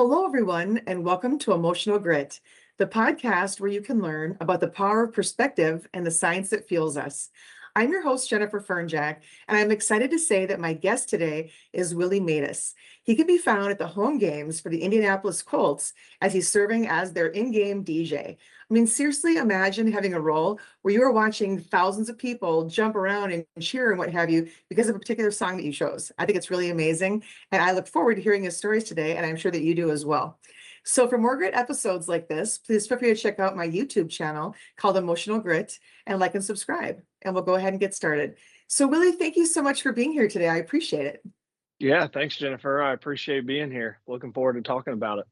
Hello, everyone, and welcome to Emotional Grit, the podcast where you can learn about the power of perspective and the science that fuels us. I'm your host, Jennifer Fernjack, and I'm excited to say that my guest today is Willie Matis. He can be found at the home games for the Indianapolis Colts as he's serving as their in-game DJ. I mean, seriously, imagine having a role where you are watching thousands of people jump around and cheer and what have you because of a particular song that you chose. I think it's really amazing, and I look forward to hearing his stories today, and I'm sure that you do as well. So for more great episodes like this, please feel free to check out my YouTube channel called Emotional Grit and like and subscribe, and we'll go ahead and get started. So Willie, thank you so much for being here today. I appreciate it. Yeah, thanks, Jennifer. I appreciate being here. Looking forward to talking about it.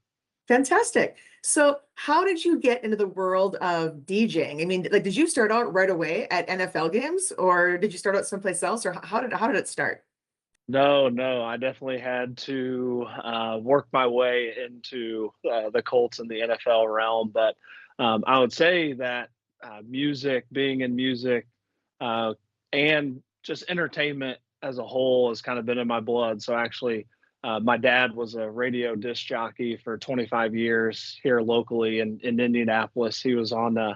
Fantastic. So how did you get into the world of DJing? I mean, like, did you start out right away at NFL games, or did you start out someplace else, or how did it start? No, I definitely had to work my way into the Colts and the NFL realm. But I would say that being in music, and just entertainment as a whole has kind of been in my blood. So actually, my dad was a radio disc jockey for 25 years here locally in Indianapolis. He was on the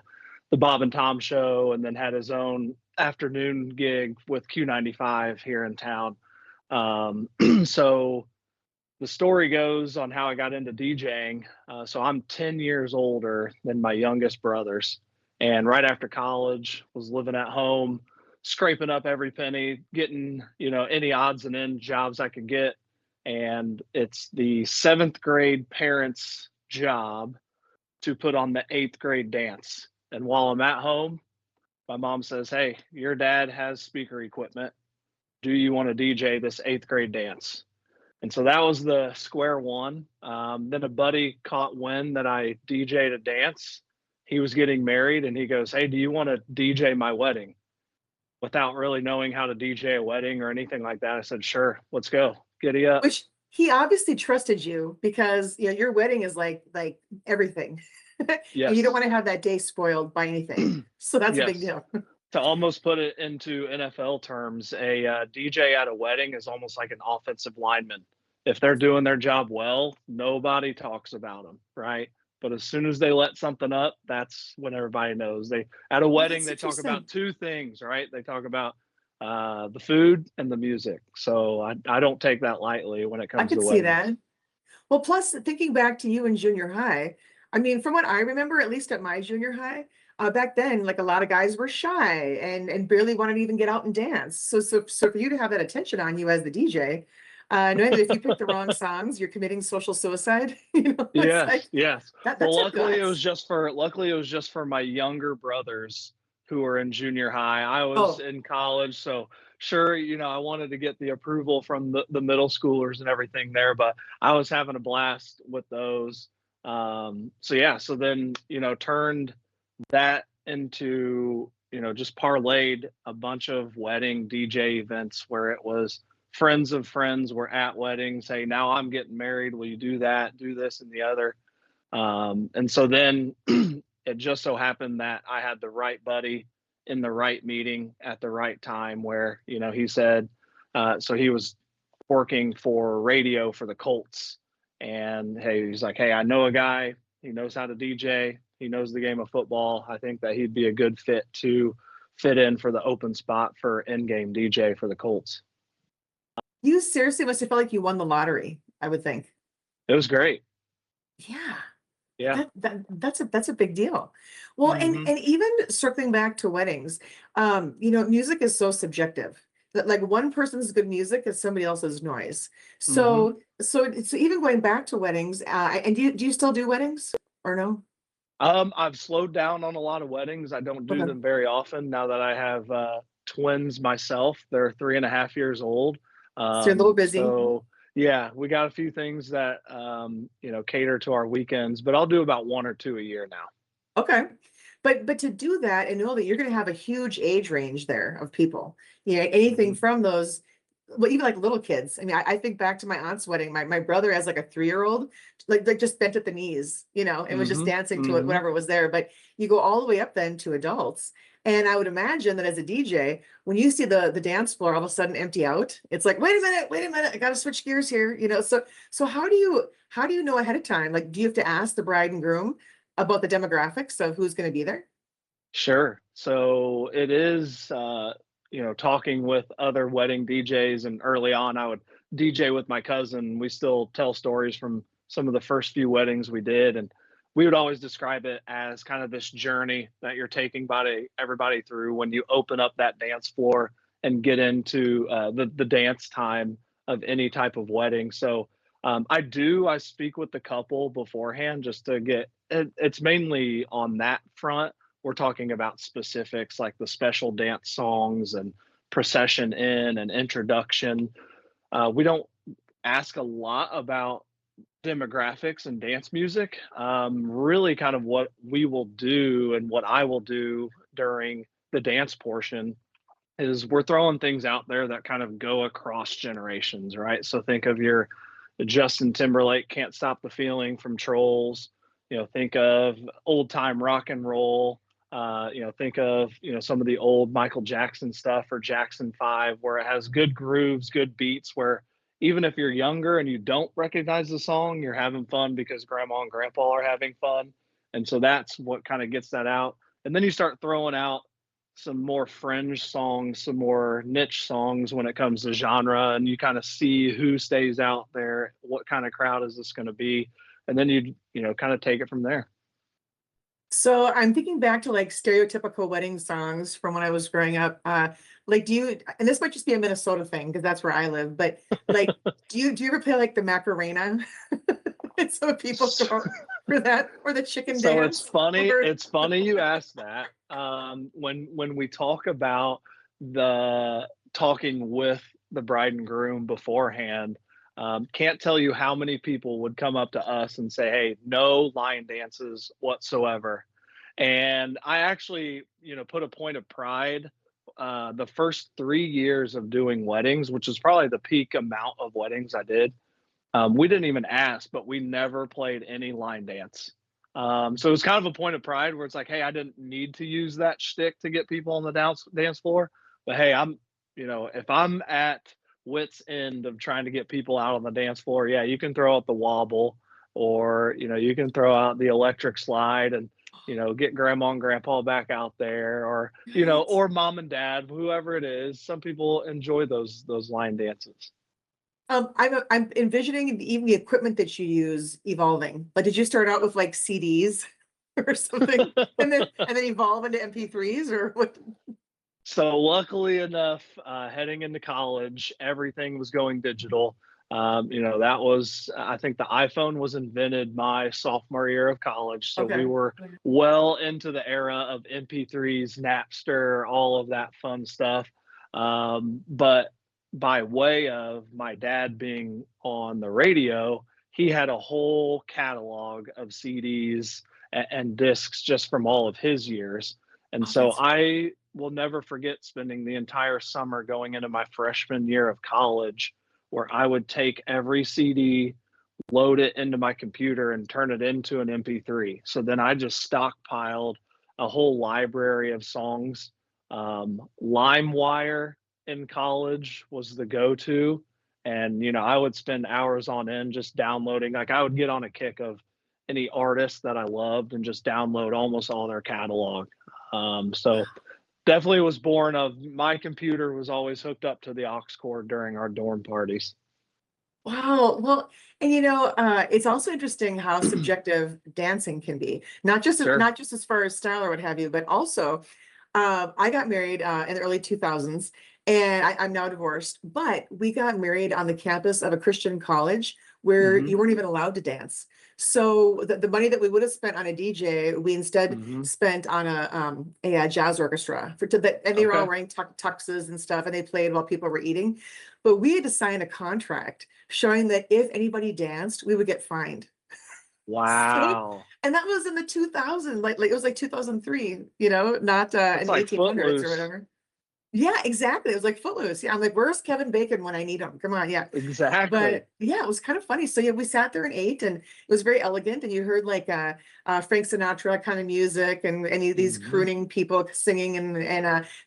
Bob and Tom show and then had his own afternoon gig with Q95 here in town. So the story goes on how I got into DJing. So I'm 10 years older than my youngest brothers. And right after college, was living at home, scraping up every penny, getting, any odds and ends jobs I could get. And it's the seventh grade parents' job to put on the eighth grade dance. And while I'm at home, my mom says, "Hey, your dad has speaker equipment. Do you want to DJ this eighth grade dance?" And so that was the square one. Then a buddy caught wind that I DJ'd a dance. He was getting married and he goes, "Hey, do you want to DJ my wedding?" Without really knowing how to DJ a wedding or anything like that, I said, "Sure, let's go. Giddy up." Which he obviously trusted you because your wedding is like everything. And you don't Yes. want to have that day spoiled by anything. So that's a big Yes. deal. To almost put it into NFL terms, a DJ at a wedding is almost like an offensive lineman. If they're doing their job well, nobody talks about them, right? But as soon as they let something up, that's when everybody knows. They at a Oh, wedding, that's they talk interesting. about two things, right? They talk about the food and the music. So I don't take that lightly when it I comes to could see weddings. that. Well, plus thinking back to you in junior high, I mean, from what I remember, at least at my junior high, back then, like a lot of guys were shy and barely wanted to even get out and dance. So for you to have that attention on you as the DJ, knowing that if you pick the wrong songs, you're committing social suicide, it's Yes, like yes. that Well, took guts. luckily it was just for my younger brothers who were in junior high. I was Oh, in college, so sure, I wanted to get the approval from the middle schoolers and everything there, but I was having a blast with those. So yeah, so then, turned that into, just parlayed a bunch of wedding DJ events where it was friends of friends were at weddings. Hey, now I'm getting married. Will you do that? Do this and the other. And so then it just so happened that I had the right buddy in the right meeting at the right time where, he said, so he was working for radio for the Colts. And hey, he's like, "Hey, I know a guy. He knows how to DJ. He knows the game of football. I think that he'd be a good fit to fit in for the open spot for in-game DJ for the Colts." you seriously must have felt like you won the lottery, I would think. It was great. Yeah. Yeah. That's a big deal. Well, and Hmm. and even circling back to weddings, music is so subjective. That like one person's good music is somebody else's noise. Hmm. So even going back to weddings, and do you still do weddings or no? I've slowed down on a lot of weddings. I don't do Okay. them very often now that I have twins myself. They're 3.5 years old. So you're a little busy. So yeah, we got a few things that cater to our weekends, but I'll do about one or two a year now. Okay. But to do that and know that you're going to have a huge age range there of people, anything Hmm. from those well, even like little kids. I mean, I think back to my aunt's wedding. My brother has like a 3-year-old, like just bent at the knees, and was just Mm-hmm. dancing to it, Mm-hmm. whatever was there. But you go all the way up then to adults. And I would imagine that as a DJ, when you see the dance floor all of a sudden empty out, it's like, wait a minute, I gotta switch gears here. So how do you know ahead of time? Like, do you have to ask the bride and groom about the demographics of who's going to be there? Sure. So it is, talking with other wedding DJs, and early on, I would DJ with my cousin. We still tell stories from some of the first few weddings we did, and we would always describe it as kind of this journey that you're taking everybody through when you open up that dance floor and get into the dance time of any type of wedding. So I speak with the couple beforehand just to get it's mainly on that front. We're talking about specifics like the special dance songs and procession in and introduction. We don't ask a lot about demographics and dance music. Really, kind of what we will do and what I will do during the dance portion is we're throwing things out there that kind of go across generations, right? So think of your Justin Timberlake "Can't Stop the Feeling" from Trolls. Think of old time rock and roll. Think of some of the old Michael Jackson stuff or Jackson 5, where it has good grooves, good beats. Where even if you're younger and you don't recognize the song, you're having fun because grandma and grandpa are having fun, and so that's what kind of gets that out. And then you start throwing out some more fringe songs, some more niche songs when it comes to genre, and you kind of see who stays out there, what kind of crowd is this going to be, and then kind of take it from there. So I'm thinking back to like stereotypical wedding songs from when I was growing up. Like, and this might just be a Minnesota thing because that's where I live, but like, do you ever play like the Macarena? And so people go for that or the chicken So it's dance funny. over. It's funny you asked that. When we talk about the talking with the bride and groom beforehand, can't tell you how many people would come up to us and say, "Hey, no line dances whatsoever." And I actually, put a point of pride. The first 3 years of doing weddings, which is probably the peak amount of weddings I did, we didn't even ask, but we never played any line dance. So it was kind of a point of pride where it's like, hey, I didn't need to use that shtick to get people on the dance floor. But hey, if I'm at wit's end of trying to get people out on the dance floor, yeah, you can throw out the wobble, or you can throw out the electric slide and get grandma and grandpa back out there, or Right. or mom and dad, whoever it is. Some people enjoy those line dances. I'm envisioning even the equipment that you use evolving. Like, did you start out with like CDs or something, and then evolve into MP3s or what? So luckily enough, heading into college, everything was going digital. That was, I think the iPhone was invented my sophomore year of college. So we Okay. were well into the era of MP3s, Napster, all of that fun stuff. But by way of my dad being on the radio, he had a whole catalog of CDs and discs just from all of his years. And Oh, so that's I will never forget spending the entire summer going into my freshman year of college, where I would take every CD, load it into my computer, and turn it into an MP3. So then I just stockpiled a whole library of songs. LimeWire in college was the go to. And, I would spend hours on end just downloading. Like, I would get on a kick of any artist that I loved and just download almost all their catalog. So definitely was born of my computer was always hooked up to the aux cord during our dorm parties. wow. Well, and it's also interesting how subjective dancing can be. Not just Sure. not just as far as style or what have you, but also I got married in the early 2000s, and I'm now divorced, but we got married on the campus of a Christian college where Hmm. you weren't even allowed to dance. So the money that we would have spent on a DJ, we instead Hmm. spent on a jazz orchestra and they were all Okay. wearing tuxes and stuff, and they played while people were eating. But we had to sign a contract showing that if anybody danced, we would get fined. So, Wow. and that was in the 2000s, like it was like 2003, not That's in the like 1800s or Footloose. whatever. Yeah, exactly. It was like Footloose. Yeah, I'm like, where's Kevin Bacon when I need him? Come on, yeah. Exactly. But yeah, it was kind of funny. So yeah, we sat there and ate, and it was very elegant. And you heard like Frank Sinatra kind of music, and any of these Hmm. crooning people singing, and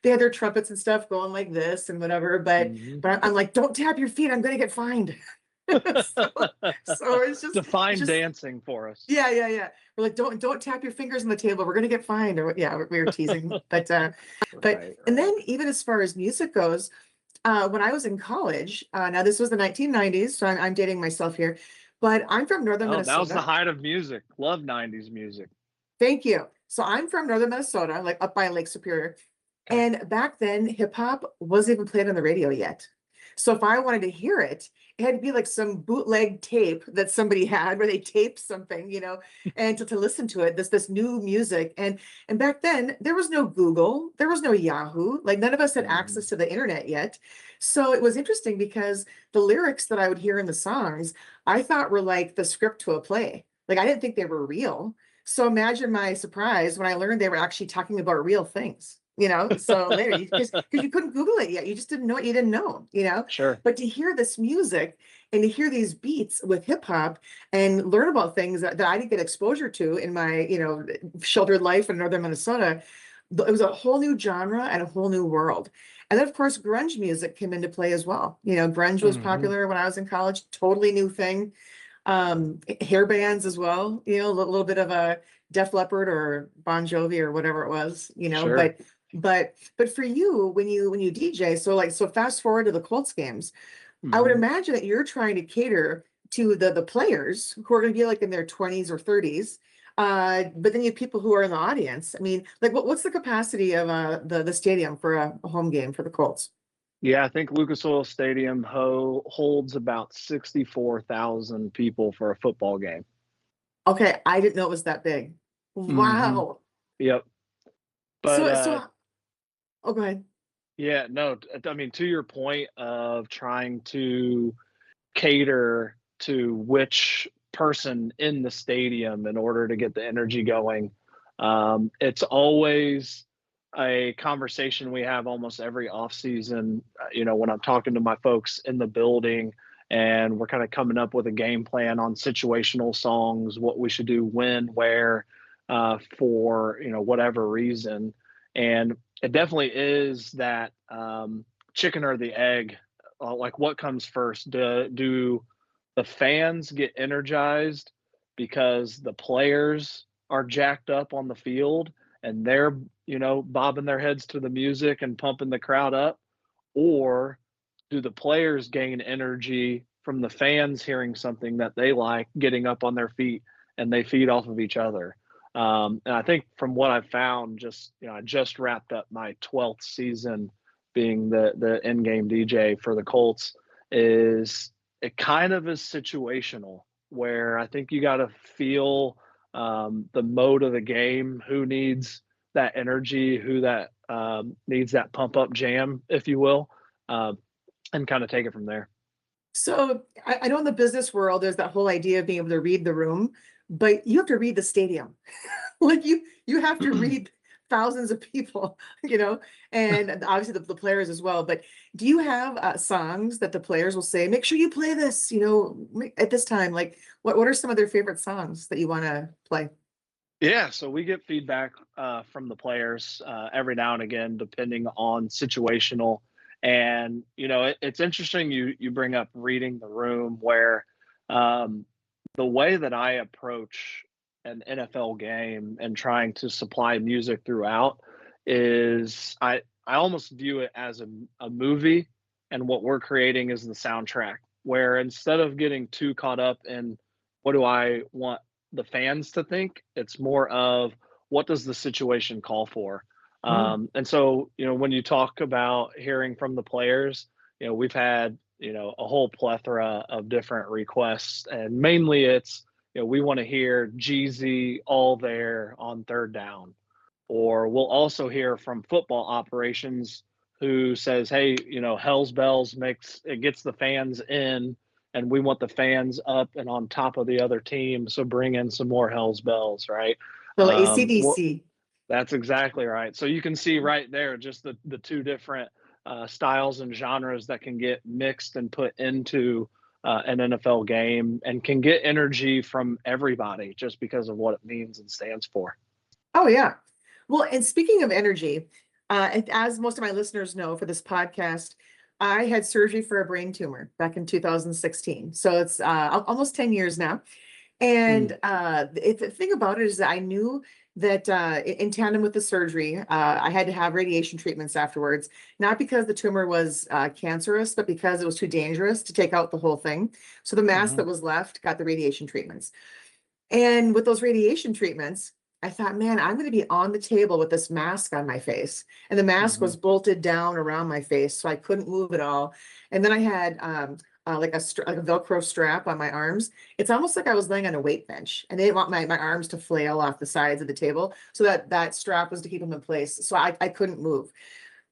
they had their trumpets and stuff going like this and whatever. But Hmm. I'm like, don't tap your feet. I'm gonna get fined. so so it's Define just dancing for us. yeah, yeah, yeah. We're like, don't tap your fingers on the table. We're gonna get fined. Or yeah, we were teasing. But Right, and right. then even as far as music goes, when I was in college, now this was the 1990s, so I'm dating myself here, but I'm from northern Oh, that was the Minnesota. height of music. Love 90s music. Thank you. So I'm from northern Minnesota, like up by Lake Superior. Okay. And back then, hip hop wasn't even played on the radio yet. So if I wanted to hear it, it had to be like some bootleg tape that somebody had where they taped something, and to listen to it, this new music. And back then there was no Google, there was no Yahoo, like none of us had Hmm. access to the internet yet. So it was interesting because the lyrics that I would hear in the songs, I thought were like the script to a play. Like I didn't think they were real. So imagine my surprise when I learned they were actually talking about real things, So later, because you couldn't Google it yet, you just didn't know what you didn't know. Sure. But to hear this music and to hear these beats with hip hop and learn about things that I didn't get exposure to in my, sheltered life in northern Minnesota, it was a whole new genre and a whole new world. And then, of course, grunge music came into play as well. Grunge was Hmm. popular when I was in college, totally new thing. Hair bands as well, little bit of a Def Leppard or Bon Jovi or whatever it was, Sure. but for you, when you DJ, so fast forward to the Colts games, I would Hmm. imagine that you're trying to cater to the players who are going to be like in their 20s or 30s. But then you have people who are in the audience. I mean, like what's the capacity of the stadium for a home game for the Colts? Yeah, I think Lucas Oil Stadium holds about 64,000 people for a football game. Okay, I didn't know it was that big. Hmm. Wow. Yep. But So oh, go ahead. yeah, no, I mean, to your point of trying to cater to which person in the stadium in order to get the energy going, it's always a conversation we have almost every off season. When I'm talking to my folks in the building and we're kind of coming up with a game plan on situational songs, what we should do, when, where, for whatever reason. And it definitely is that chicken or the egg. Like, what comes first? Do the fans get energized because the players are jacked up on the field and they're bobbing their heads to the music and pumping the crowd up, or do the players gain energy from the fans hearing something that they like, getting up on their feet, and they feed off of each other? And I think from what I've found, I just wrapped up my 12th season being the in game DJ for the Colts. Is it kind of is situational where I think you got to feel the mode of the game, who needs that energy, who that needs that pump up jam, if you will, um, and kind of take it from there. So I know in the business world, there's that whole idea of being able to read the room, but you have to read the stadium. Like you have to read thousands of people, and obviously the players as well. But do you have songs that the players will say, make sure you play this, at this time? Like what are some of their favorite songs that you want to play? Yeah, so we get feedback from the players every now and again, depending on situational. And it's interesting you bring up reading the room, where um, the way that I approach an NFL game and trying to supply music throughout is I almost view it as a movie, and what we're creating is the soundtrack. Where instead of getting too caught up in what do I want the fans to think, it's more of what does the situation call for. Mm. And so, when you talk about hearing from the players, we've had, a whole plethora of different requests. And mainly it's, we want to hear Jeezy all there on third down. Or we'll also hear from football operations who says, hey, Hell's Bells gets the fans in, and we want the fans up and on top of the other team. So bring in some more Hell's Bells, right? Little Well, AC/DC. That's exactly right. So you can see right there just the two different styles and genres that can get mixed and put into an NFL game and can get energy from everybody just because of what it means and stands for. Oh, yeah. Well, and speaking of energy, as most of my listeners know for this podcast, I had surgery for a brain tumor back in 2016. So it's almost 10 years now. Mm, And the thing about it is that I knew that in tandem with the surgery, I had to have radiation treatments afterwards, not because the tumor was cancerous, but because it was too dangerous to take out the whole thing. So the mass mhm, that was left got the radiation treatments. And with those radiation treatments, I thought, man, I'm going to be on the table with this mask on my face. And the mask mhm, was bolted down around my face, so I couldn't move at all. And then I had like like a Velcro strap on my arms. It's almost like I was laying on a weight bench, and they didn't want my arms to flail off the sides of the table, so that strap was to keep them in place. So I couldn't move.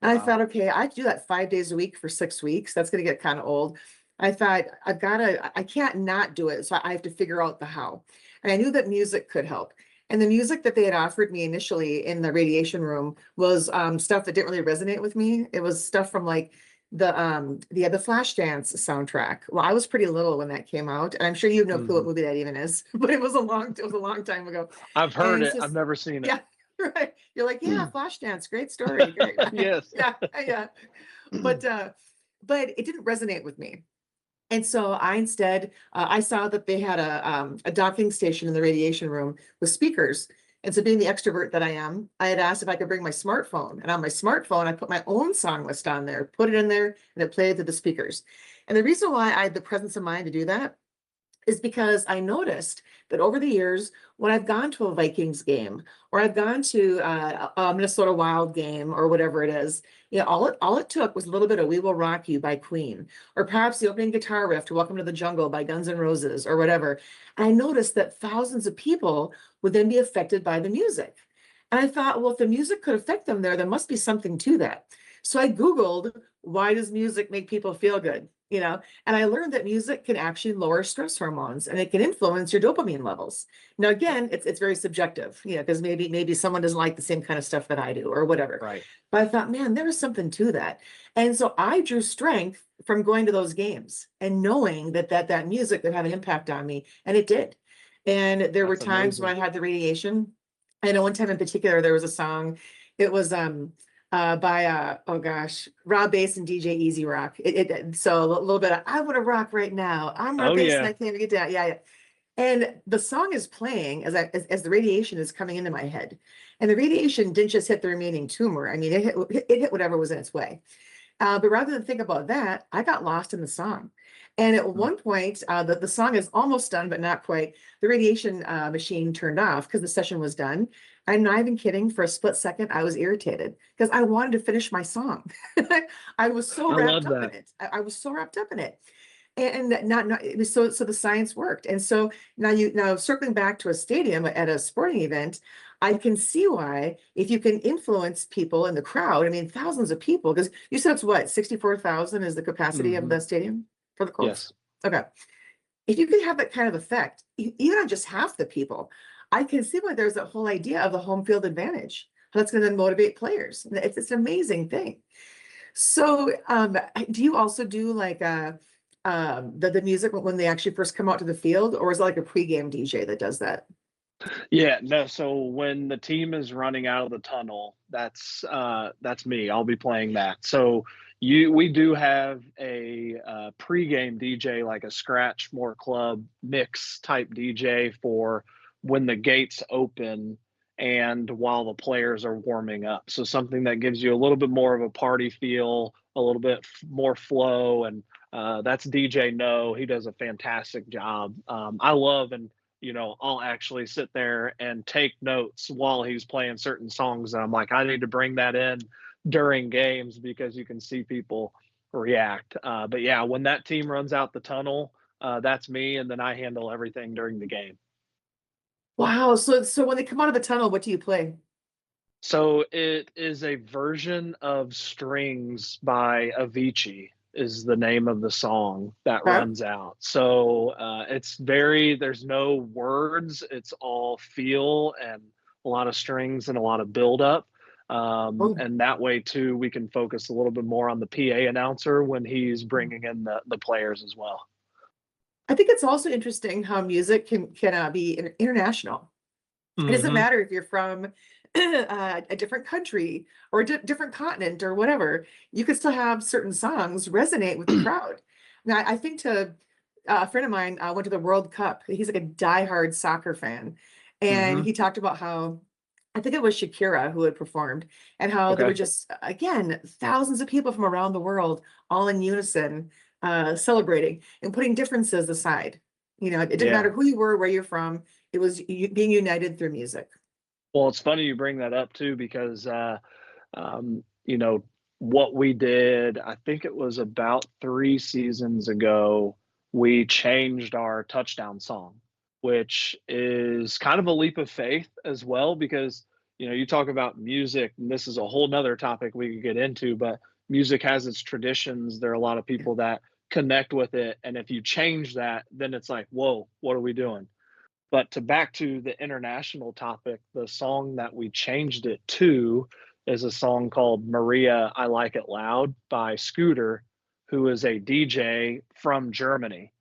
And I wow. thought, okay, I could do that 5 days a week for 6 weeks. That's going to get kind of old. I thought, I can't not do it. So I have to figure out the how. And I knew that music could help. And the music that they had offered me initially in the radiation room was stuff that didn't really resonate with me. It was stuff from like the Flashdance soundtrack. Well, I was pretty little when that came out, and I'm sure you have no clue what Mhm. movie that even is, but it was a long time ago. I've heard And it. so I've never seen it. yeah, right. You're like, yeah, Flashdance, great story, great. Yes. Yeah, yeah. But but it didn't resonate with me. And so I instead I saw that they had a docking station in the radiation room with speakers. And so being the extrovert that I am, I had asked if I could bring my smartphone. And on my smartphone, I put my own song list on there, put it in there, and it played to the speakers. And the reason why I had the presence of mind to do that is because I noticed that over the years, when I've gone to a Vikings game or I've gone to a Minnesota Wild game or whatever it is, all it took was a little bit of "We Will Rock You" by Queen, or perhaps the opening guitar riff to "Welcome to the Jungle" by Guns N' Roses or whatever. And I noticed that thousands of people would then be affected by the music. And I thought, well, if the music could affect them there must be something to that. So I Googled, why does music make people feel good? And I learned that music can actually lower stress hormones and it can influence your dopamine levels. Now, again, it's very subjective, because maybe someone doesn't like the same kind of stuff that I do or whatever. Right. But I thought, man, there was something to that. And so I drew strength from going to those games and knowing that music would have an impact on me, and it did. And there were That's times when amazing. I had the radiation. I know one time in particular, there was a song. It was by oh gosh, Rob Bass and DJ Easy Rock. So a little bit of "I Want to Rock Right Now." I'm Rob Oh Bass and yeah. I can't get down. Yeah, yeah. And the song is playing as the radiation is coming into my head. And the radiation didn't just hit the remaining tumor. I mean, it hit whatever was in its way. But rather than think about that, I got lost in the song. And at Mm. one point, the song is almost done, but not quite. The radiation machine turned off because the session was done. I'm not even kidding. For a split second, I was irritated because I wanted to finish my song. I was so I wrapped love up in that. it. I was so wrapped up in it. And not it was so the science worked. And so now circling back to a stadium at a sporting event, I can see why, if you can influence people in the crowd, I mean, thousands of people, because you said it's what, 64,000 is the capacity of Hmm. the stadium for the Colts? Yes. Okay. If you can have that kind of effect, even on just half the people, I can see why there's that whole idea of the home field advantage. How that's going to then motivate players. It's an amazing thing. So, do you also do like the music when they actually first come out to the field, or is it like a pregame DJ that does that? Yeah, no, so when the team is running out of the tunnel, that's me. I'll be playing that. So we do have a pregame DJ, like a scratch more club mix type DJ for when the gates open and while the players are warming up. So something that gives you a little bit more of a party feel, a little bit more flow, and that's DJ No. He does a fantastic job. I love and I'll actually sit there and take notes while he's playing certain songs. And I'm like, I need to bring that in during games because you can see people react. But yeah, when that team runs out the tunnel, that's me. And then I handle everything during the game. Wow. So when they come out of the tunnel, what do you play? So it is a version of Strings by Avicii is the name of the song that Okay. runs out. So there's no words. It's all feel and a lot of strings and a lot of buildup. Oh, And that way too, we can focus a little bit more on the PA announcer when he's bringing in the players as well. I think it's also interesting how music can be international. It doesn't Hmm. matter if you're from a different country or a different continent or whatever. You could still have certain songs resonate with the crowd. Now, I think a friend of mine went to the World Cup. He's like a diehard soccer fan, and Hmm. he talked about how I think it was Shakira who had performed, and how there were Okay. just again thousands of people from around the world all in unison celebrating and putting differences aside. It didn't Yeah. matter who you were, where you're from. It was being united through music. Well, it's funny you bring that up too, because you know, what we did, I think it was about 3 seasons ago, we changed our touchdown song, which is kind of a leap of faith as well, because, you talk about music, and this is a whole nother topic we could get into, but music has its traditions. There are a lot of Yeah. people that connect with it. And if you change that, then it's like, whoa, what are we doing? But to back to the international topic, the song that we changed it to is a song called Maria, I Like It Loud by Scooter, who is a DJ from Germany.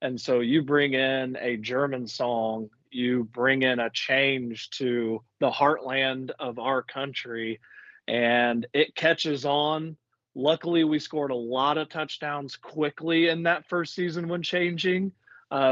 And so you bring in a German song, you bring in a change to the heartland of our country, and it catches on. Luckily, we scored a lot of touchdowns quickly in that first season when changing.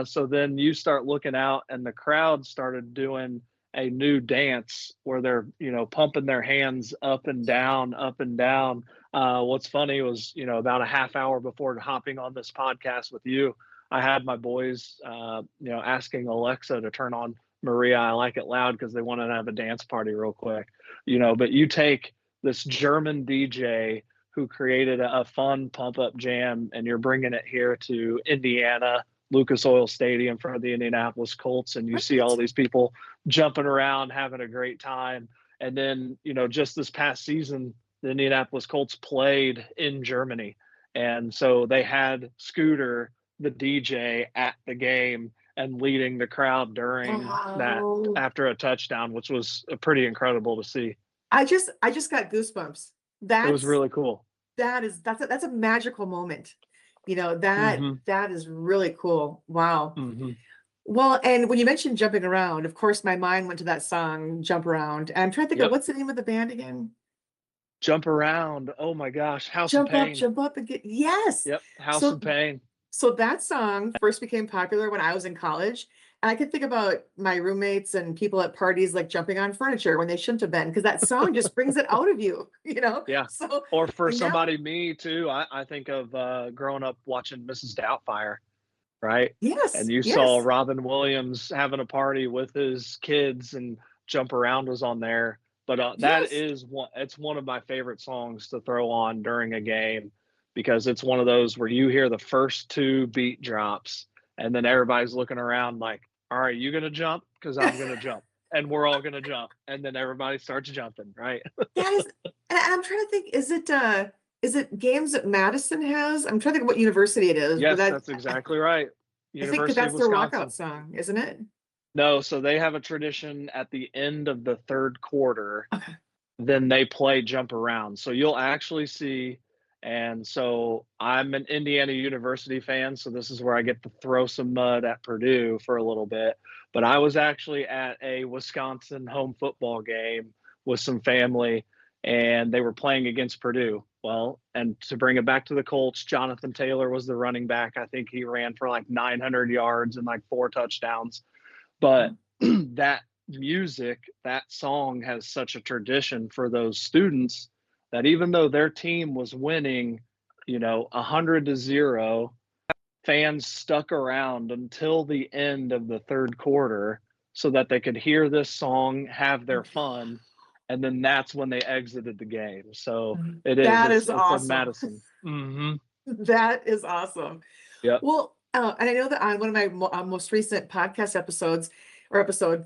So then you start looking out, and the crowd started doing a new dance where they're, pumping their hands up and down, up and down. What's funny was, about a half hour before hopping on this podcast with you, I had my boys, asking Alexa to turn on Maria, I Like It Loud, because they wanted to have a dance party real quick. But you take this German DJ who created a fun pump up jam, and you're bringing it here to Indiana, Lucas Oil Stadium for the Indianapolis Colts, and you see all Right. these people jumping around, having a great time. And then, just this past season, the Indianapolis Colts played in Germany. And so they had Scooter, the DJ, at the game and leading the crowd during that Wow. after a touchdown, which was pretty incredible to see. I just got goosebumps. It was That's really cool. that's a magical moment. That Hmm. that is really cool. Wow. Hmm. Well, and when you mentioned jumping around, of course, my mind went to that song, Jump Around. And I'm trying to think of Yep. what's the name of the band again? Jump around. Oh my gosh. House of Pain. Jump up and get, yes. Yep. House of So Pain. So that song first became popular when I was in college. And I could think about my roommates and people at parties like jumping on furniture when they shouldn't have been, because that song just brings it out of you, you know? Yeah. So Or for now, somebody, me too, I think of growing up watching Mrs. Doubtfire, right? And yes, you saw yes, Robin Williams having a party with his kids, and Jump Around was on there. But that yes. is it's one of my favorite songs to throw on during a game, because it's one of those where you hear the first two beat drops, and then everybody's looking around like, all right, you going to jump? Because I'm going to jump. And we're all going to jump. And then everybody starts jumping, right? That is, and I'm trying to think, is it games that Madison has? I'm trying to think of what university it is, but Yes, that's exactly right. I think that University of that's their walkout Wisconsin. song, isn't it? No, so they have a tradition at the end of the third quarter, Okay. then they play Jump Around. So you'll actually see, and so I'm an Indiana University fan, so this is where I get to throw some mud at Purdue for a little bit. But I was actually at a Wisconsin home football game with some family, and they were playing against Purdue. Well, and to bring it back to the Colts, Jonathan Taylor was the running back. I think he ran for like 900 yards and like 4 touchdowns. But that music, that song has such a tradition for those students that even though their team was winning, 100-0, fans stuck around until the end of the third quarter so that they could hear this song, have their fun, and then that's when they exited the game. So it is. That It's is it's in awesome. Madison. Hmm. That is awesome. Yep. Well, and I know that on one of my most recent podcast episode,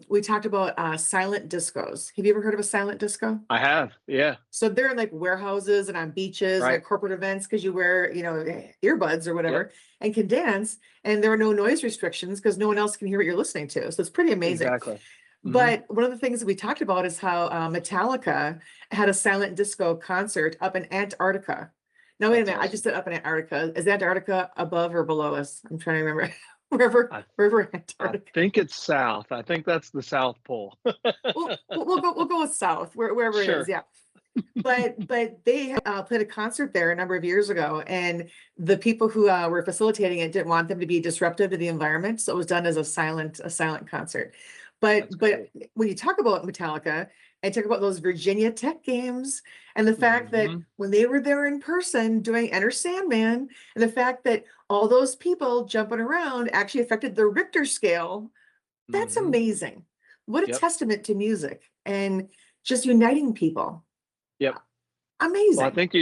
we talked about silent discos. Have you ever heard of a silent disco? I have. Yeah. So they're in like warehouses and on beaches and Right. at corporate events because you wear, earbuds or Yep. whatever and can dance. And there are no noise restrictions because no one else can hear what you're listening to. So it's pretty amazing. Exactly. Hmm. But one of the things that we talked about is how Metallica had a silent disco concert up in Antarctica. Now, wait a That's minute. I awesome. just said up in Antarctica. Is Antarctica above or below us? I'm trying to remember. Wherever, I wherever I Antarctica think is. it's south. I think that's the South Pole. We'll go with south, wherever it is. Sure. Yeah. But they played a concert there a number of years ago, and the people who were facilitating it didn't want them to be disruptive to the environment, so it was done as a silent concert. That's But great. when you talk about Metallica and talk about those Virginia Tech games and the fact that Hmm. when they were there in person doing Enter Sandman, and the fact that all those people jumping around actually affected the Richter scale, that's Hmm. amazing. What a Yep. testament to music and just uniting people. Yep. Well, I Amazing. think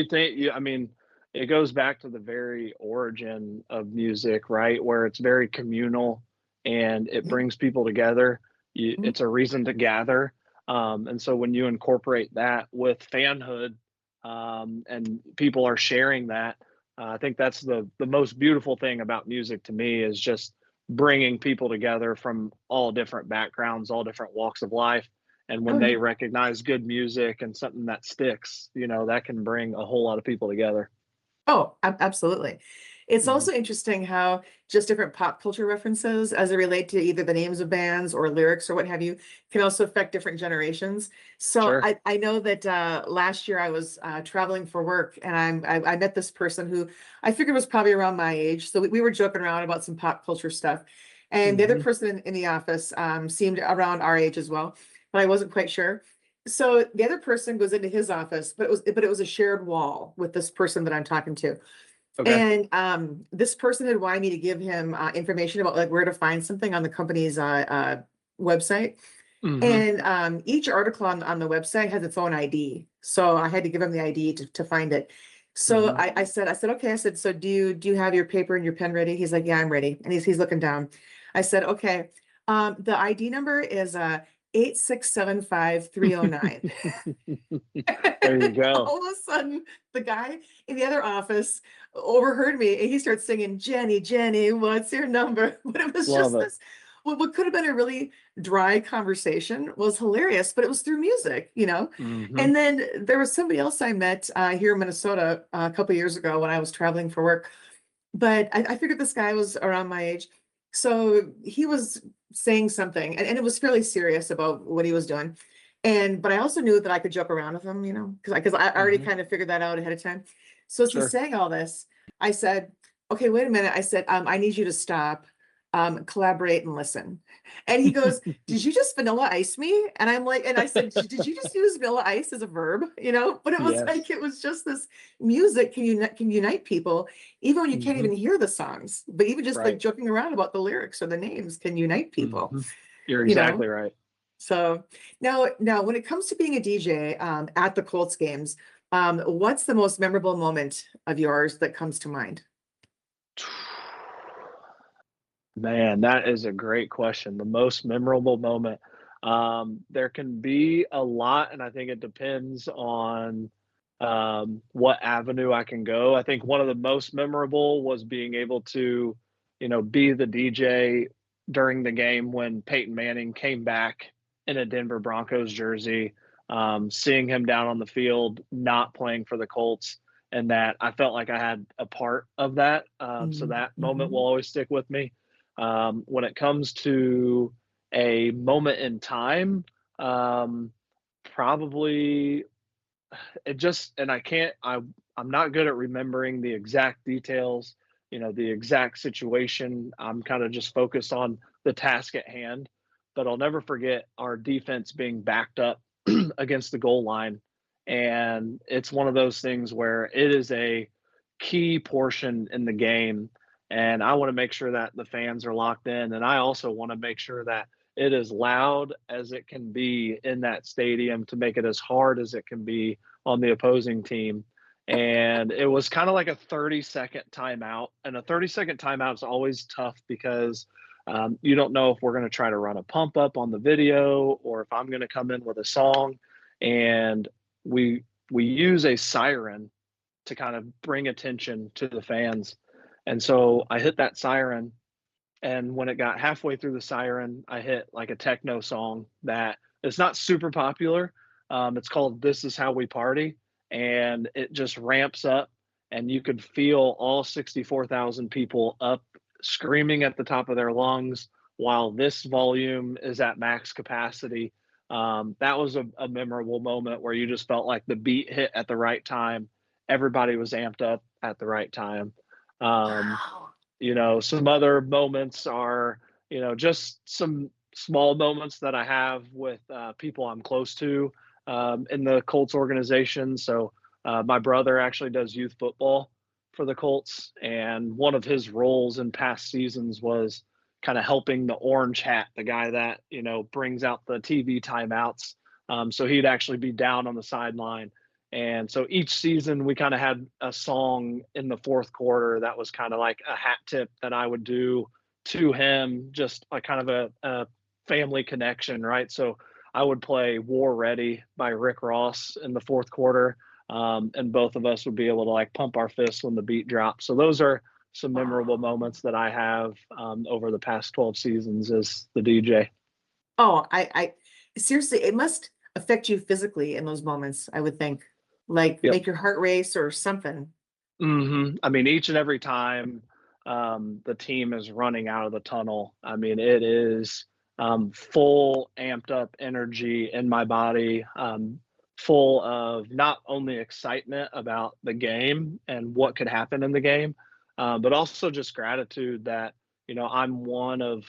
I mean, it goes back to the very origin of music, right? Where it's very communal and it Yeah. brings people together. Mhm. It's a reason to gather. And so when you incorporate that with fanhood, and people are sharing that, I think that's the most beautiful thing about music to me is just bringing people together from all different backgrounds, all different walks of life. And Oh, when they yeah. recognize good music and something that sticks, that can bring a whole lot of people together. Oh, absolutely. It's Mhm. also interesting how just different pop culture references as they relate to either the names of bands or lyrics or what have you can also affect different generations. So Sure. I know that last year I was traveling for work, and I met this person who I figured was probably around my age. So we were joking around about some pop culture stuff. And the other Mhm. person in the office seemed around our age as well, but I wasn't quite sure. So the other person goes into his office, but it was a shared wall with this person that I'm talking to. Okay. And this person had wanted me to give him information about like where to find something on the company's website. Mhm. And each article on the website has its own ID. So I had to give him the ID to find it. So Mhm. I said, okay. I said, so do you have your paper and your pen ready? He's like, yeah, I'm ready. And he's looking down. I said, okay. The ID number is 8675309. There you go. All of a sudden, the guy in the other office overheard me, and he starts singing, Jenny, Jenny, what's your number? But it was Love just it. this, what could have been a really dry conversation was hilarious, but it was through music. Mhm. And then there was somebody else I met here in Minnesota a couple years ago when I was traveling for work. But I figured this guy was around my age. So he was saying something, and it was fairly serious about what he was doing. But I also knew that I could joke around with him, because I already Mhm. kind of figured that out ahead of time. So as he's Sure. saying all this, I said, okay, wait a minute. I said, I need you to stop, collaborate and listen. And he goes, did you just vanilla ice me? And I'm like, and I said, did you just use vanilla ice as a verb? But it was Yes. like, it was just this music can unite people even when you can't Mhm. even hear the songs, but even just like Right. joking around about the lyrics or the names can unite people, Mhm. You're you know? exactly right. So now when it comes to being a DJ at the Colts games, what's the most memorable moment of yours that comes to mind? Man, that is a great question. The most memorable moment. There can be a lot, and I think it depends on what avenue I can go. I think one of the most memorable was being able to, be the DJ during the game when Peyton Manning came back in a Denver Broncos jersey, seeing him down on the field, not playing for the Colts, and that I felt like I had a part of that. So that moment will Mhm. always stick with me. When it comes to a moment in time, um, probably it just and I can't I'm not good at remembering the exact details, the exact situation. I'm kind of just focused on the task at hand, but I'll never forget our defense being backed up against the goal line, and it's one of those things where it is a key portion in the game, and I want to make sure that the fans are locked in, and I also want to make sure that it is loud as it can be in that stadium to make it as hard as it can be on the opposing team. And it was kind of like a 30-second timeout. And a 30-second timeout is always tough because you don't know if we're going to try to run a pump up on the video or if I'm going to come in with a song. And we use a siren to kind of bring attention to the fans. And so I hit that siren And when it got halfway through the siren, I hit like a techno song that is not super popular. It's called "This Is How We Party," and it just ramps up, and you could feel all 64,000 people up screaming at the top of their lungs while this volume is at max capacity. That was a memorable moment where you just felt like the beat hit at the right time. Everybody was amped up at the right time. Um, Wow. some other moments are, just some small moments that I have with people I'm close to in the Colts organization. So my brother actually does youth football for the Colts, and one of his roles in past seasons was kind of helping the orange hat, the guy that brings out the TV timeouts. So he'd actually be down on the sideline, and so each season we kind of had a song in the fourth quarter that was kind of like a hat tip that I would do to him, just like kind of a family connection, right? So I would play War Ready by Rick Ross in the fourth quarter. And both of us would be able to like pump our fists when the beat drops. So those are some memorable Wow. moments that I have over the past 12 seasons as the DJ. Oh, I seriously, it must affect you physically in those moments, I would think. Like Yep. make your heart race or something. I mean, each and every time the team is running out of the tunnel, I mean, it is full amped up energy in my body, full of not only excitement about the game and what could happen in the game, but also just gratitude that, I'm one of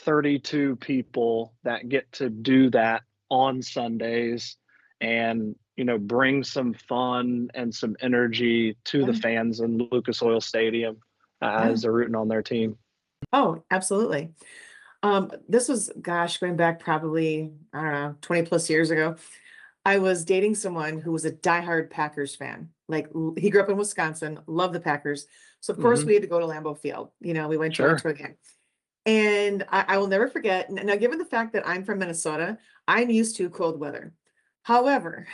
32 people that get to do that on Sundays and bring some fun and some energy to the Yeah, fans in Lucas Oil Stadium yeah. as they're rooting on their team. Oh, absolutely. This was, gosh, going back probably, I don't know, 20 plus years ago. I was dating someone who was a diehard Packers fan. Like he grew up in Wisconsin, loved the Packers. So of course Hmm. we had to go to Lambeau Field. We went Sure. to a game. And I will never forget. Now, given the fact that I'm from Minnesota, I'm used to cold weather. However,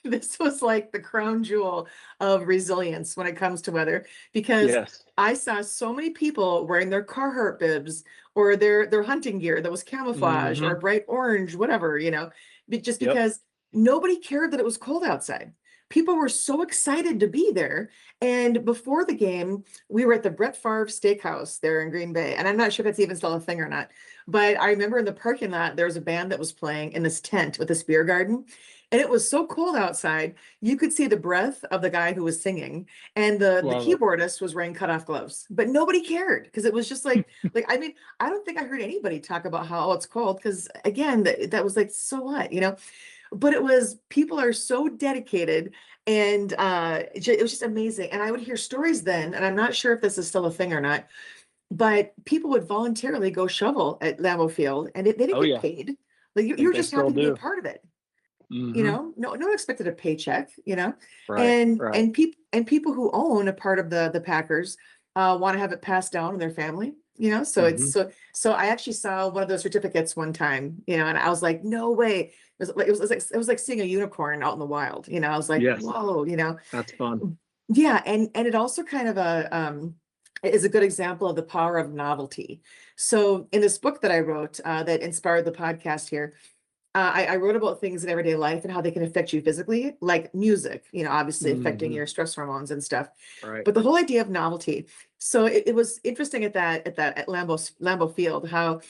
this was like the crown jewel of resilience when it comes to weather because Yes. I saw so many people wearing their Carhartt bibs or their hunting gear that was camouflage or Hmm. bright orange, whatever, just Yep. because nobody cared that it was cold outside. People were so excited to be there. And before the game, we were at the Brett Favre Steakhouse there in Green Bay. And I'm not sure if it's even still a thing or not. But I remember in the parking lot, there was a band that was playing in this tent with this beer garden. And it was so cold outside, you could see the breath of the guy who was singing, and the Love it. keyboardist was wearing cutoff gloves. But nobody cared because it was just like I mean, I don't think I heard anybody talk about how it's cold because again, that was like so what. But it was people are so dedicated and it was just amazing. And I would hear stories then, and I'm not sure if this is still a thing or not, but people would voluntarily go shovel at Lambeau Field and they didn't Oh get yeah. paid. Like I you think were they just still happy to be a do. part of it. Hmm. No one expected a paycheck. Right. And Right. people who own a part of the Packers want to have it passed down to their family. So it's Hmm. so I actually saw one of those certificates one time, and I was like, no way. It was like seeing a unicorn out in the wild. I was like, Yes. whoa. That's fun. Yeah, and it also kind of is a good example of the power of novelty. So in this book that I wrote that inspired the podcast here, I wrote about things in everyday life and how they can affect you physically, like music, obviously affecting Hmm. your stress hormones and stuff. Right. But the whole idea of novelty. So it was interesting at Lambeau Field how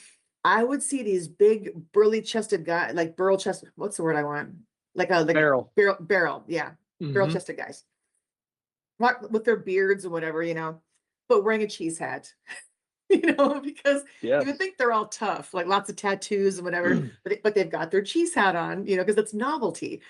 I would see these big burly chested guys, like burl chest. What's the word I want? Like Barrel. barrel, yeah, barrel Hmm. chested guys, not with their beards or whatever, but wearing a cheese hat. Because you would Yes. think they're all tough, like lots of tattoos and whatever, but they've got their cheese hat on, because it's novelty.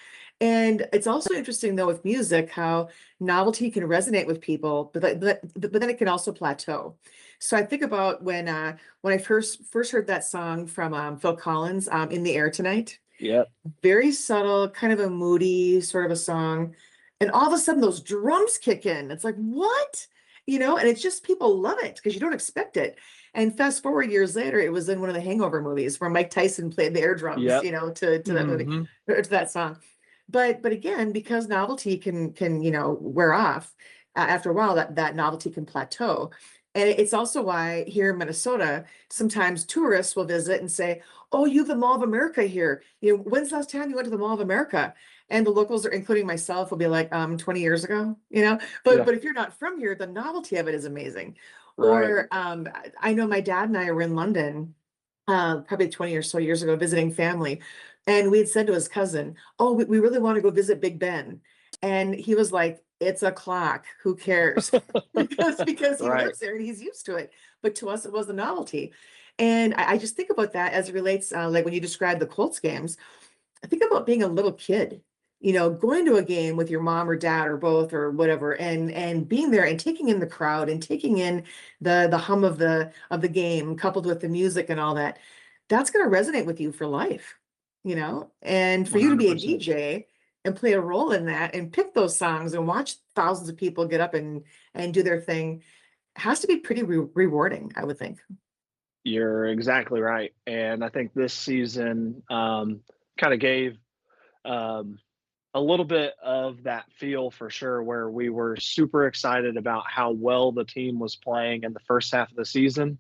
And it's also interesting though with music how novelty can resonate with people, but then it can also plateau. So I think about when I first heard that song from Phil Collins, "In the Air Tonight." Yep. Very subtle, kind of a moody sort of a song. And all of a sudden those drums kick in. It's like, what? And it's just people love it because you don't expect it. And fast forward years later, it was in one of the Hangover movies where Mike Tyson played the air drums, Yep. to that movie Hmm. or to that song. But again, because novelty can wear off after a while, that novelty can plateau. And it's also why here in Minnesota, sometimes tourists will visit and say, "Oh, you have the Mall of America here. When's the last time you went to the Mall of America?" And the locals, are, including myself, will be like, 20 years ago, But Yeah. but if you're not from here, the novelty of it is amazing. Right. Or I know my dad and I were in London probably 20 or so years ago visiting family. And we had said to his cousin, "Oh, we really want to go visit Big Ben." And he was like, "It's a clock. Who cares?" because he Right. lives there and he's used to it. But to us, it was a novelty. And I just think about that as it relates, like when you describe the Colts games, I think about being a little kid, going to a game with your mom or dad or both or whatever, and being there and taking in the crowd and taking in the hum of the game coupled with the music and all that. That's going to resonate with you for life, And for you to be a 100%. DJ and play a role in that and pick those songs and watch thousands of people get up and do their thing has to be pretty rewarding, I would think. You're exactly right. And I think this season kind of gave um, a little bit of that feel for sure, where we were super excited about how well the team was playing in the first half of the season.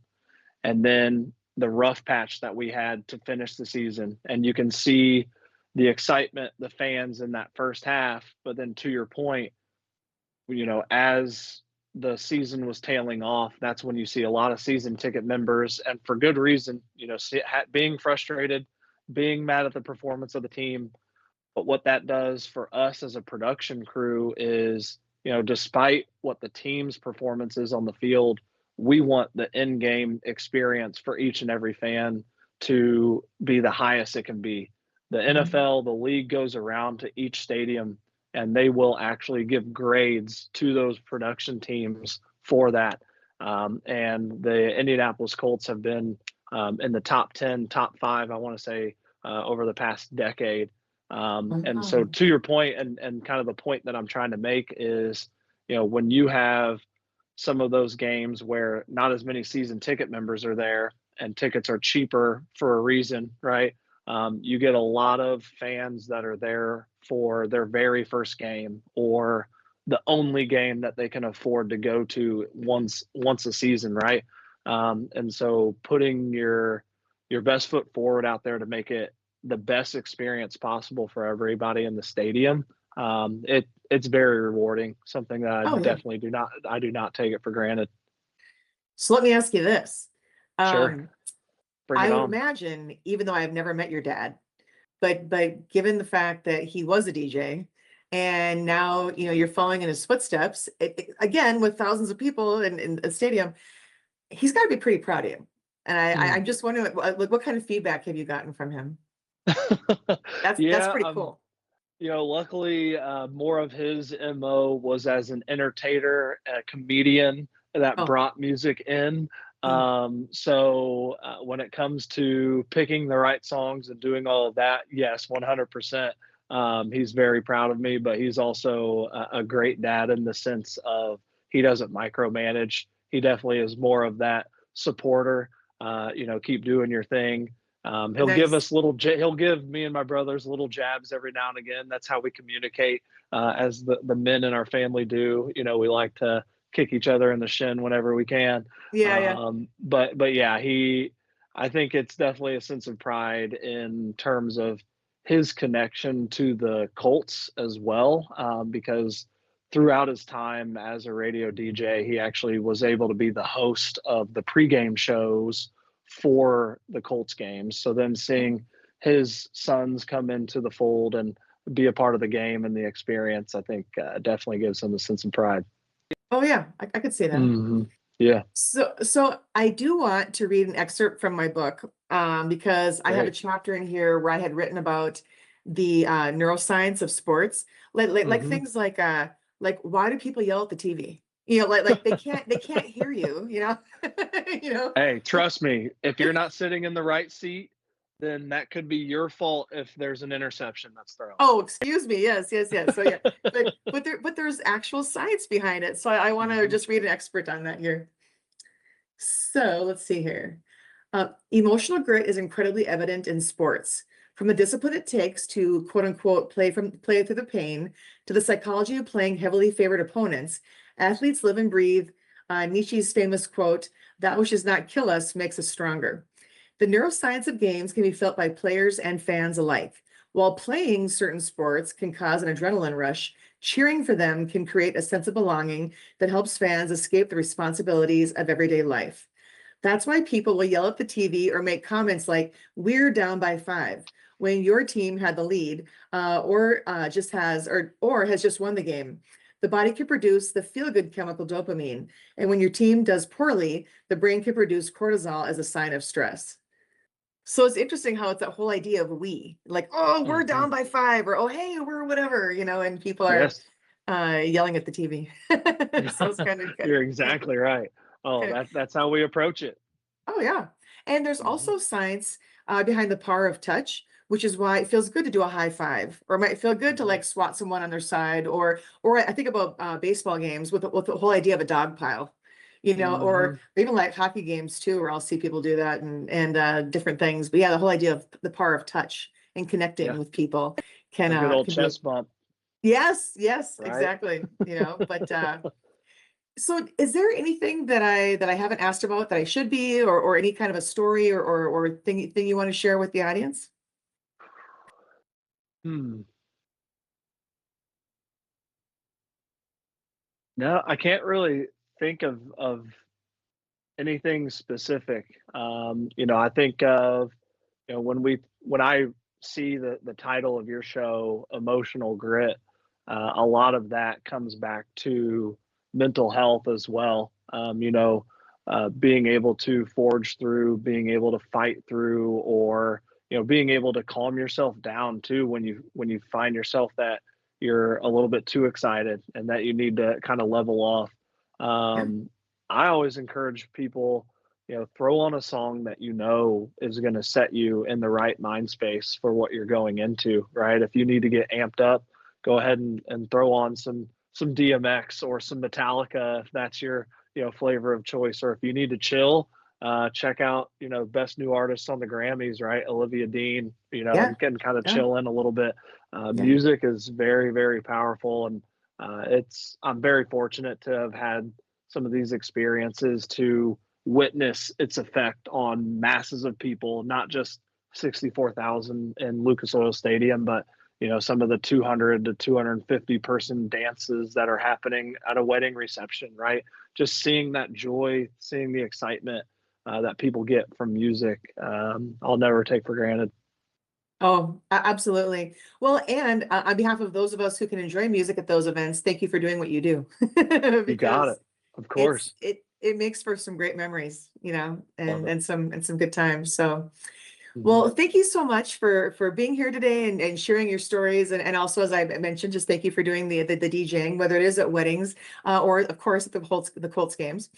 And then the rough patch that we had to finish the season. And you can see the excitement, the fans in that first half. But then to your point, as the season was tailing off, that's when you see a lot of season ticket members, and for good reason, being frustrated, being mad at the performance of the team. But what that does for us as a production crew is, despite what the team's performance is on the field, we want the in-game experience for each and every fan to be the highest it can be. The Mhm. NFL, the league goes around to each stadium and they will actually give grades to those production teams for that. And the Indianapolis Colts have been in the top 10, top five, I want to say, over the past decade. And so Wow. to your point, and kind of the point that I'm trying to make is, when you have some of those games where not as many season ticket members are there and tickets are cheaper for a reason, right? You get a lot of fans that are there for their very first game or the only game that they can afford to go to once a season, right? And so putting your best foot forward out there to make it the best experience possible for everybody in the stadium. It's very rewarding. Something that I Oh, yeah. definitely do not take it for granted. So let me ask you this. Sure, Um, bring I it would on. imagine, even though I've never met your dad, but given the fact that he was a DJ and now you're following in his footsteps, again with thousands of people in a stadium, he's got to be pretty proud of you. And I'm just wondering, what kind of feedback have you gotten from him? That's Yeah, pretty cool. luckily, more of his MO was as an entertainer, a comedian that Oh, brought music in. mm, So when it comes to picking the right songs and doing all of that, yes, 100%. He's very proud of me, but he's also a great dad in the sense of he doesn't micromanage. He definitely is more of that supporter. Keep doing your thing. He'll give nice. us he'll give me and my brothers little jabs every now and again. That's how we communicate, as the men in our family do. We like to kick each other in the shin whenever we can. Yeah, yeah. But yeah, I think it's definitely a sense of pride in terms of his connection to the Colts as well, because throughout his time as a radio DJ, he actually was able to be the host of the pregame shows for the Colts games. So then seeing his sons come into the fold and be a part of the game and the experience, I think definitely gives him a sense of pride. Oh, yeah. I could see that. Hmm. Yeah, So I do want to read an excerpt from my book, because I have a great. chapter in here where I had written about the neuroscience of sports, like Hmm. things like why do people yell at the TV? Like they can't hear you, you know. Hey, trust me, if you're not sitting in the right seat, then that could be your fault if there's an interception that's thrown. Oh, excuse me. Yes, yes, yes. So yeah, but there's actual science behind it. So I want to Hmm. just read an expert on that here. So let's see here. Emotional grit is incredibly evident in sports. From the discipline it takes to quote unquote play through the pain to the psychology of playing heavily favored opponents, athletes live and breathe Nietzsche's famous quote, "That which does not kill us makes us stronger." The neuroscience of games can be felt by players and fans alike. While playing certain sports can cause an adrenaline rush, cheering for them can create a sense of belonging that helps fans escape the responsibilities of everyday life. That's why people will yell at the TV or make comments like, "We're down by 5," when your team had the lead, or just has or has just won the game. The body can produce the feel-good chemical dopamine, and when your team does poorly, the brain can produce cortisol as a sign of stress. So it's interesting how it's that whole idea of we, like, "Oh, we're Mhm. down by 5," or, "Oh, hey, we're whatever," and people are Yes. yelling at the TV. So it's kind of You're kind exactly right. Oh, of that's how we approach it. Oh, yeah. And there's Mhm. also science behind the power of touch, which is why it feels good to do a high five, or it might feel good to Mhm. like swat someone on their side, or I think about baseball games with the whole idea of a dog pile, or Mhm. even like hockey games too, where I'll see people do that and different things. But yeah, the whole idea of the power of touch and connecting Yeah. with people can A good old can be chest bump, yes, yes, right? exactly. But so is there anything that I haven't asked about that I should be, or any kind of a story or thing you want to share with the audience? Hmm. No, I can't really think of anything specific. I think of, when I see the title of your show, Emotional Grit, a lot of that comes back to mental health as well. Being able to forge through, being able to fight through, or being able to calm yourself down too when you find yourself that you're a little bit too excited and that you need to kind of level off. Yeah, Um, I always encourage people, throw on a song that is going to set you in the right mind space for what you're going into, right? If you need to get amped up, go ahead and throw on some DMX or some Metallica if that's your flavor of choice. Or if you need to chill, check out best new artists on the Grammys, right? Olivia Dean, yeah, and can kind of yeah, chill in a little bit. yeah. Music is very, very powerful, and it's I'm very fortunate to have had some of these experiences to witness its effect on masses of people, not just 64,000 in Lucas Oil Stadium, but some of the 200 to 250 person dances that are happening at a wedding reception, right? Just seeing that joy, seeing the excitement that people get from music, I'll never take for granted. Oh, absolutely. Well, and on behalf of those of us who can enjoy music at those events, thank you for doing what you do, You got because it. Of course. it makes for some great memories, Love it. and some good times. So. Mhm. Well, thank you so much for being here today and sharing your stories. And also, as I mentioned, just thank you for doing the DJing, whether it is at weddings or, of course, at the Colts games.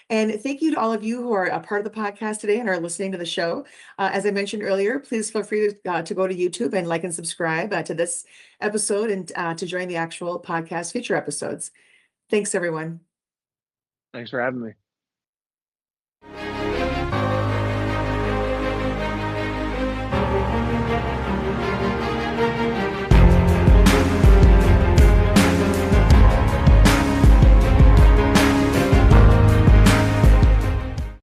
And thank you to all of you who are a part of the podcast today and are listening to the show. As I mentioned earlier, please feel free to go to YouTube and like and subscribe to this episode and to join the actual podcast future episodes. Thanks, everyone. Thanks for having me.